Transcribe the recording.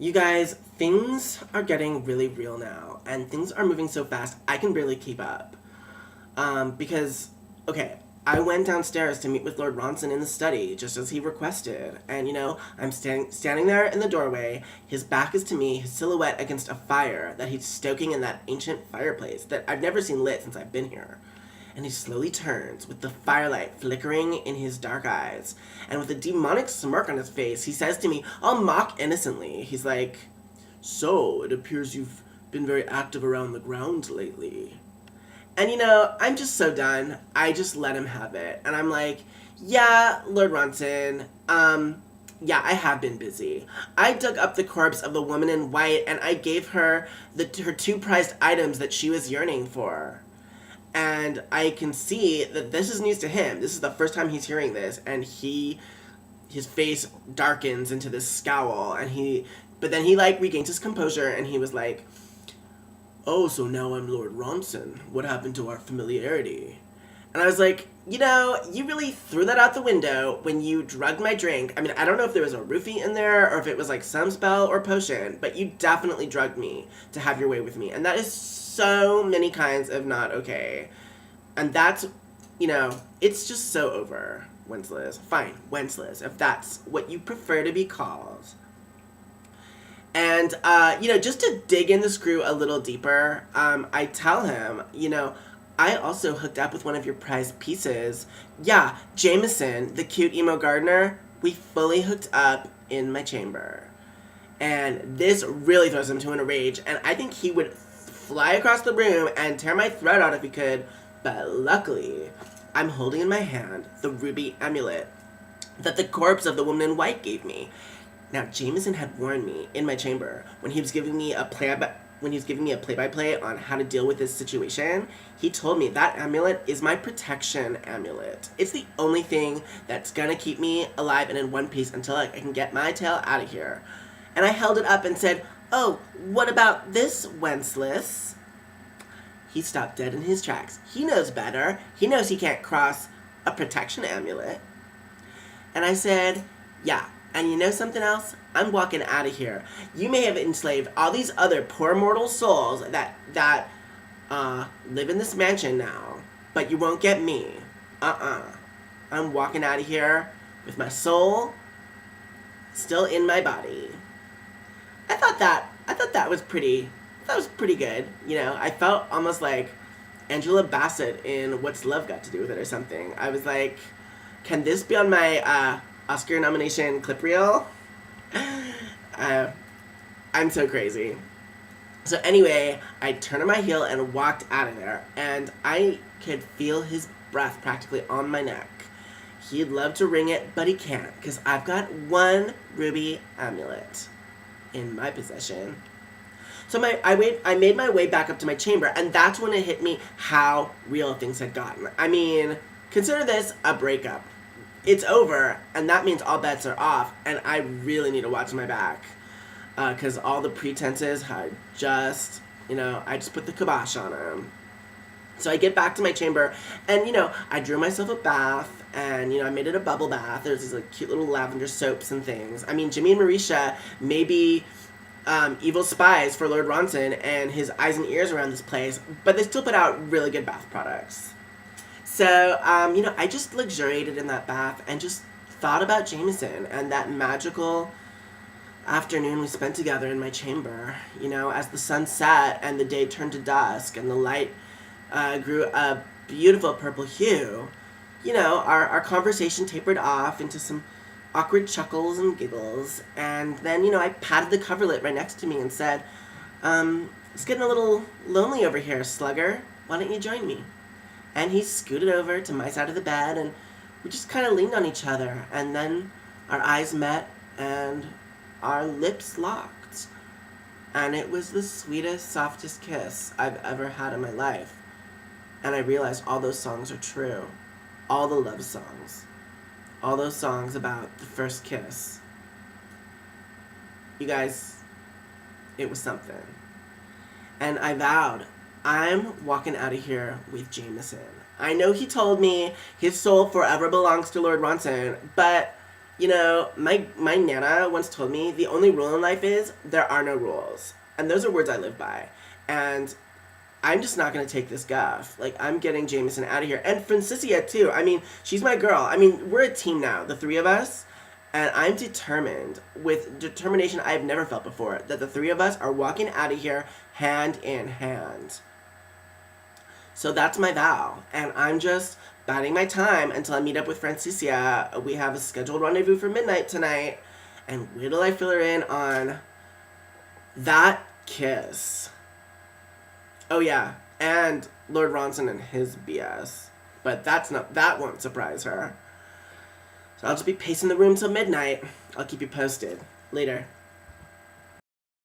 You guys, things are getting really real now, and things are moving so fast, I can barely keep up. Because, okay, I went downstairs to meet with Lord Ronson in the study, just as he requested. And, I'm standing there in the doorway. His back is to me, his silhouette against a fire that he's stoking in that ancient fireplace that I've never seen lit since I've been here. And he slowly turns, with the firelight flickering in his dark eyes. And with a demonic smirk on his face, he says to me, all mock innocently, he's like, "So, it appears you've been very active around the grounds lately." And I'm just so done. I just let him have it. And I'm like, "Yeah, Lord Ronson, yeah, I have been busy. I dug up the corpse of the woman in white and I gave her her two prized items that she was yearning for." And I can see that this is news to him. This is the first time he's hearing this, and his face darkens into this scowl, but then he regains his composure, and he was like, "Oh, so now I'm Lord Ronson. What happened to our familiarity?" And I was like, you really threw that out the window when you drugged my drink. I mean, I don't know if there was a roofie in there or if it was some spell or potion, but you definitely drugged me to have your way with me. And that is so many kinds of not okay. And that's, it's just so over, Wenceslas. Fine, Wenceslas, if that's what you prefer to be called. And, just to dig in the screw a little deeper, I tell him, I also hooked up with one of your prized pieces. Yeah, Jameson, the cute emo gardener, we fully hooked up in my chamber. And this really throws him to a rage, and I think he would fly across the room and tear my throat out if he could, but luckily, I'm holding in my hand the ruby amulet that the corpse of the woman in white gave me. Now, Jameson had warned me in my chamber when he was giving me a play-by-play on how to deal with this situation. He told me that amulet is my protection amulet. It's the only thing that's gonna keep me alive and in one piece until I can get my tail out of here. And I held it up and said, "Oh, what about this, Wenceslas?" He stopped dead in his tracks. He knows better. He knows he can't cross a protection amulet. And I said, "Yeah, and you know something else? I'm walking out of here. You may have enslaved all these other poor mortal souls that live in this mansion now, but you won't get me. I'm walking out of here with my soul still in my body." I thought that was pretty good. I felt almost like Angela Bassett in What's Love Got to Do with It or something. I was like, can this be on my Oscar nomination clip reel? I'm so crazy. So anyway, I turned on my heel and walked out of there, and I could feel his breath practically on my neck. He'd love to ring it, but he can't, because I've got one ruby amulet in my possession. So I made my way back up to my chamber, and that's when it hit me how real things had gotten. I mean, consider this a breakup. It's over, and that means all bets are off, and I really need to watch my back. Because all the pretenses had just, I just put the kibosh on them. So I get back to my chamber, and, I drew myself a bath, and, I made it a bubble bath. There's these, cute little lavender soaps and things. I mean, Jimmy and Marisha may be evil spies for Lord Ronson and his eyes and ears around this place, but they still put out really good bath products. So, I just luxuriated in that bath and just thought about Jameson and that magical afternoon we spent together in my chamber, as the sun set and the day turned to dusk and the light grew a beautiful purple hue. Our conversation tapered off into some awkward chuckles and giggles, and then, I patted the coverlet right next to me and said, "It's getting a little lonely over here, slugger. Why don't you join me?" And he scooted over to my side of the bed, and we just kind of leaned on each other, and then our eyes met, and our lips locked. And it was the sweetest, softest kiss I've ever had in my life. And I realized all those songs are true. All the love songs. All those songs about the first kiss. You guys, it was something. And I vowed, I'm walking out of here with Jameson. I know he told me his soul forever belongs to Lord Ronson, but You know, my Nana once told me the only rule in life is there are no rules. And those are words I live by. And I'm just not going to take this guff. Like, I'm getting Jameson out of here. And Francicia, too. I mean, she's my girl. I mean, we're a team now, the three of us. And I'm determined, with determination I've never felt before, that the three of us are walking out of here hand in hand. So that's my vow. And I'm just biding my time until I meet up with Francicia. We have a scheduled rendezvous for midnight tonight. And wait till I fill her in on that kiss. Oh yeah, and Lord Ronson and his BS. But that won't surprise her. So I'll just be pacing the room till midnight. I'll keep you posted. Later.